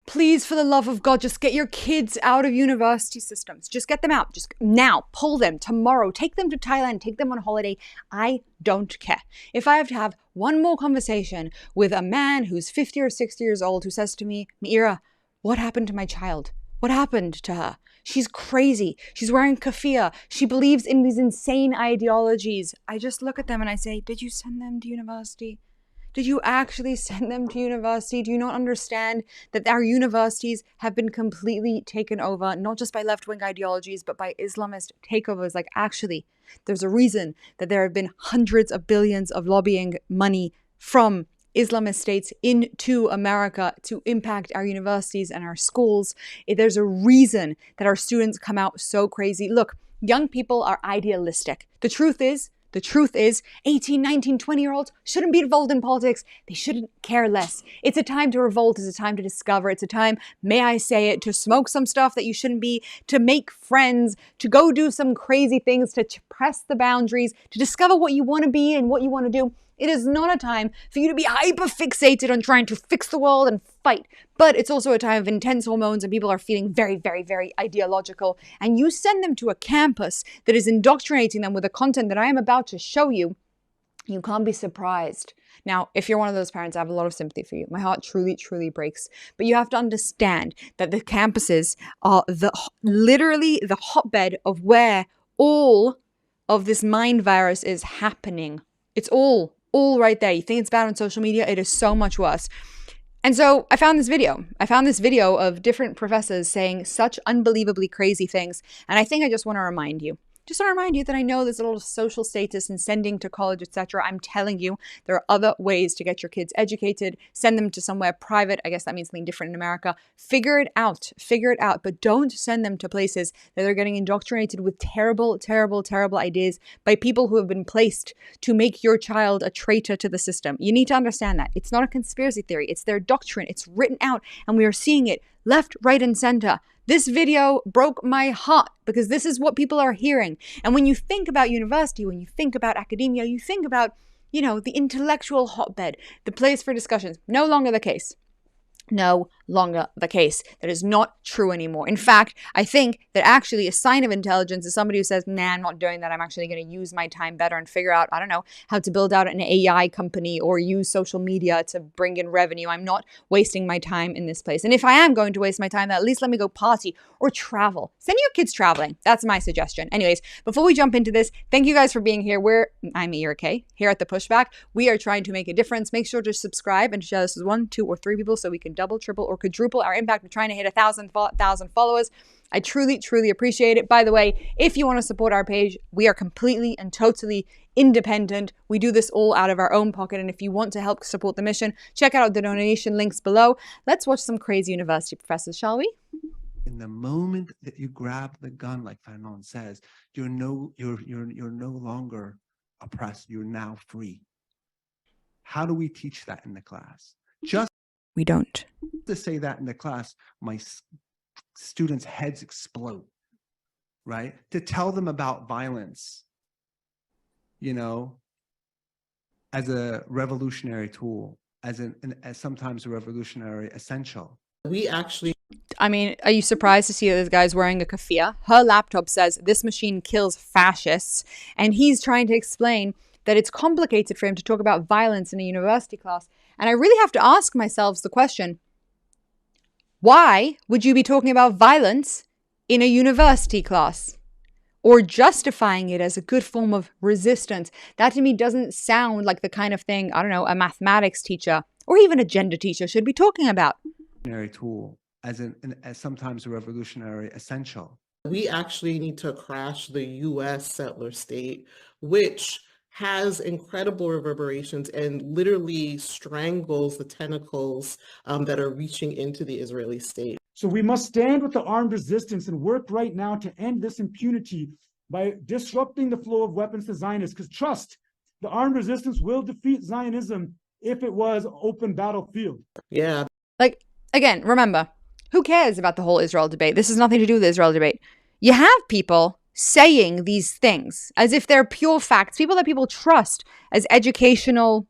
Please, for the love of God, just get your kids out of university systems. Just get them out. Just now, pull them tomorrow. Take them to Thailand. Take them on holiday. I don't care. If I have to have one more conversation with a man who's 50 or 60 years old who says to me, Meira, what happened to my child? What happened to her? She's crazy. She's wearing keffiyeh. She believes in these insane ideologies. I just look at them and I say, did you send them to university? Did you actually send them to university? Do you not understand that our universities have been completely taken over, not just by left-wing ideologies, but by Islamist takeovers? Like, actually, there's a reason that there have been hundreds of billions of lobbying money from Islamist states into America to impact our universities and our schools. There's a reason that our students come out so crazy. Look, young people are idealistic. The truth is 18, 19, 20-year-olds shouldn't be involved in politics. They shouldn't care less. It's a time to revolt. It's a time to discover. It's a time, may I say it, to smoke some stuff that you shouldn't be, to make friends, to go do some crazy things, to press the boundaries, to discover what you want to be and what you want to do. It is not a time for you to be hyper-fixated on trying to fix the world and fight. But it's also a time of intense hormones and people are feeling very, very, very ideological. And you send them to a campus that is indoctrinating them with the content that I am about to show you. You can't be surprised. Now, if you're one of those parents, I have a lot of sympathy for you. My heart truly, truly breaks. But you have to understand that the campuses are literally the hotbed of where all of this mind virus is happening. It's all right there. You think it's bad on social media? It is so much worse. And so I found this video. Of different professors saying such unbelievably crazy things. And I think I just want to remind you that I know there's a lot of social status in sending to college, etc. I'm telling you, there are other ways to get your kids educated. Send them to somewhere private. I guess that means something different in America. Figure it out. But don't send them to places that are getting indoctrinated with terrible, terrible, terrible ideas by people who have been placed to make your child a traitor to the system. You need to understand that. It's not a conspiracy theory. It's their doctrine. It's written out, and we are seeing it left, right, and center. This video broke my heart because this is what people are hearing. And when you think about university, when you think about academia, you think about, the intellectual hotbed, the place for discussions. No longer the case. No longer the case. That is not true anymore. In fact, I think that actually a sign of intelligence is somebody who says, nah, I'm not doing that. I'm actually going to use my time better and figure out, how to build out an AI company or use social media to bring in revenue. I'm not wasting my time in this place. And if I am going to waste my time, at least let me go party or travel. Send your kids traveling. That's my suggestion. Anyways, before we jump into this, thank you guys for being here. I'm Meira Kay here at The Pushback. We are trying to make a difference. Make sure to subscribe and share this with 1, 2, or 3 people so we can double, triple, or quadruple our impact. We're trying to hit 1,000 followers. I truly, truly appreciate it. By the way, if you want to support our page, we are completely and totally independent. We do this all out of our own pocket. And if you want to help support the mission, check out the donation links below. Let's watch some crazy university professors, shall we? In the moment that you grab the gun, like Fanon says, you're no longer oppressed. You're now free. How do we teach that in the class? We don't. To say that in the class, my students' heads explode, right? To tell them about violence, as a revolutionary tool, as sometimes a revolutionary essential. Are you surprised to see that this guy's wearing a keffiyeh? Her laptop says this machine kills fascists, and he's trying to explain that it's complicated for him to talk about violence in a university class. And I really have to ask myself the question, why would you be talking about violence in a university class? Or justifying it as a good form of resistance? That to me doesn't sound like the kind of thing, a mathematics teacher or even a gender teacher should be talking about. Tool, as sometimes a revolutionary essential. We actually need to crash the U.S. settler state, which has incredible reverberations and literally strangles the tentacles that are reaching into the Israeli state. So we must stand with the armed resistance and work right now to end this impunity by disrupting the flow of weapons to Zionists. Because trust, the armed resistance will defeat Zionism if it was an open battlefield. Yeah. Again, remember, who cares about the whole Israel debate? This has nothing to do with the Israel debate. You have people saying these things as if they're pure facts, people that people trust as educational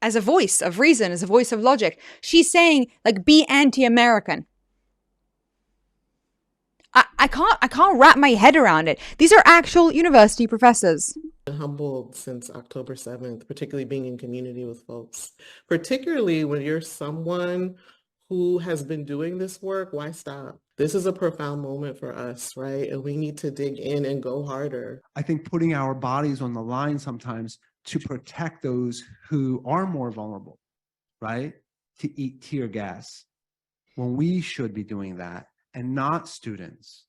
as a voice of reason, as a voice of logic. She's saying, like, be anti-American. I can't wrap my head around it. These are actual university professors. Been humbled since October 7th, particularly being in community with folks, particularly when you're someone who has been doing this work. Why stop? This is a profound moment for us, right? And we need to dig in and go harder. I think putting our bodies on the line sometimes to protect those who are more vulnerable, right? To eat tear gas when we should be doing that and not students.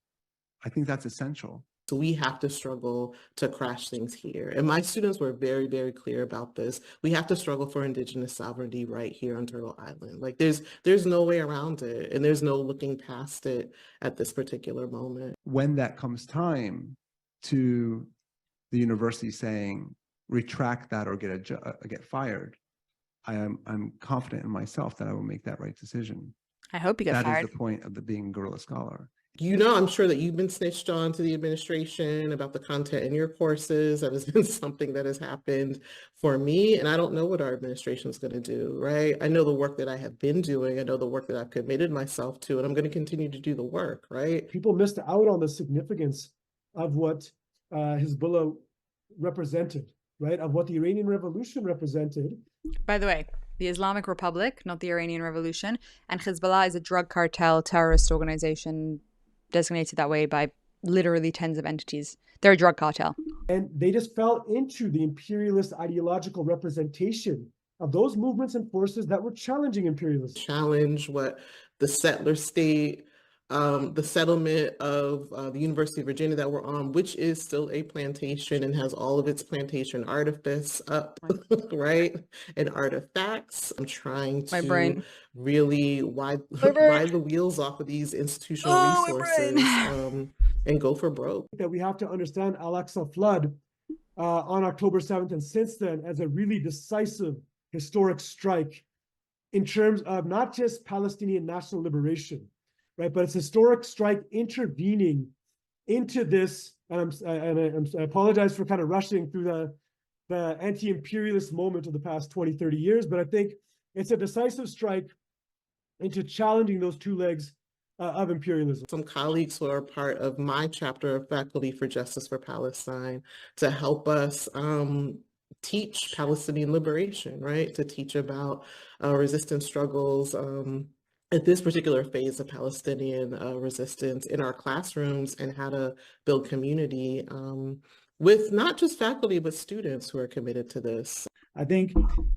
I think that's essential. So we have to struggle to crash things here. And my students were very, very clear about this. We have to struggle for Indigenous sovereignty right here on Turtle Island. Like there's no way around it, and there's no looking past it at this particular moment. When that comes time to the university saying, retract that or get fired, I'm confident in myself that I will make that right decision. I hope you get fired. That is the point of being a guerrilla scholar. You know, I'm sure that you've been snitched on to the administration about the content in your courses. That has been something that has happened for me, and I don't know what our administration is going to do, right? I know the work that I have been doing. I know the work that I've committed myself to, and I'm going to continue to do the work, right? People missed out on the significance of what Hezbollah represented, right? Of what the Iranian Revolution represented. By the way, the Islamic Republic, not the Iranian Revolution, and Hezbollah is a drug cartel terrorist organization designated that way by literally tens of entities. They're a drug cartel. And they just fell into the imperialist ideological representation of those movements and forces that were challenging imperialism. Challenge what the settler state, the settlement of the University of Virginia that we're on, which is still a plantation and has all of its plantation artifice up, right? And artifacts. I'm trying to really ride the wheels off of these institutional resources and go for broke. That we have to understand Al-Aqsa flood on October 7th and since then as a really decisive historic strike in terms of not just Palestinian national liberation, right? But it's a historic strike intervening into this, and I apologize for kind of rushing through the anti-imperialist moment of the past 20, 30 years, but I think it's a decisive strike into challenging those two legs of imperialism. Some colleagues who are part of my chapter of Faculty for Justice for Palestine to help us teach Palestinian liberation, right? To teach about resistance struggles, at this particular phase of Palestinian resistance in our classrooms and how to build community with not just faculty, but students who are committed to this. I think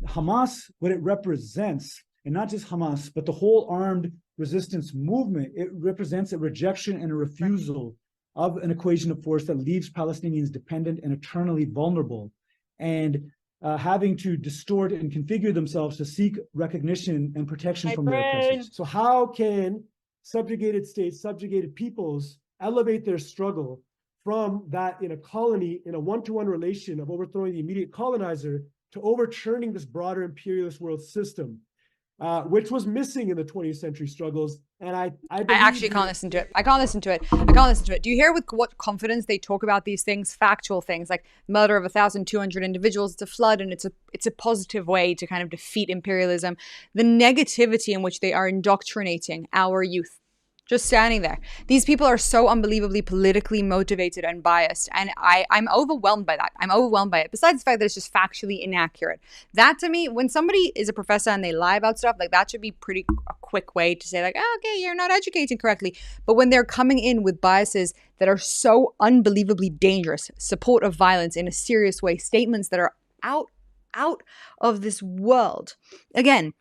Hamas, what it represents, and not just Hamas, but the whole armed resistance movement, it represents a rejection and a refusal of an equation of force that leaves Palestinians dependent and eternally vulnerable, and having to distort and configure themselves to seek recognition and protection from their oppressors. So how can subjugated states, subjugated peoples elevate their struggle from that in a colony, in a one-to-one relation of overthrowing the immediate colonizer to overturning this broader imperialist world system, which was missing in the 20th century struggles? And I actually can't listen to it. I can't listen to it. Do you hear with what confidence they talk about these things, factual things like murder of 1,200 individuals? It's a flood, and it's a positive way to kind of defeat imperialism. The negativity in which they are indoctrinating our youth. Just standing there. These people are so unbelievably politically motivated and biased. And I'm overwhelmed by that. I'm overwhelmed by it. Besides the fact that it's just factually inaccurate. That to me, when somebody is a professor and they lie about stuff, like that should be pretty a quick way to say like, oh, okay, you're not educating correctly. But when they're coming in with biases that are so unbelievably dangerous, support of violence in a serious way, statements that are out of this world. Again,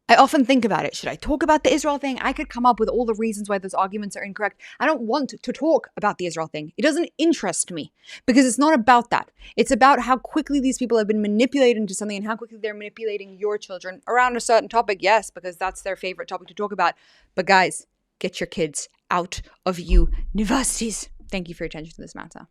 I often think about it. Should I talk about the Israel thing? I could come up with all the reasons why those arguments are incorrect. I don't want to talk about the Israel thing. It doesn't interest me because it's not about that. It's about how quickly these people have been manipulated into something and how quickly they're manipulating your children around a certain topic. Yes, because that's their favorite topic to talk about. But guys, get your kids out of universities. Thank you for your attention to this matter.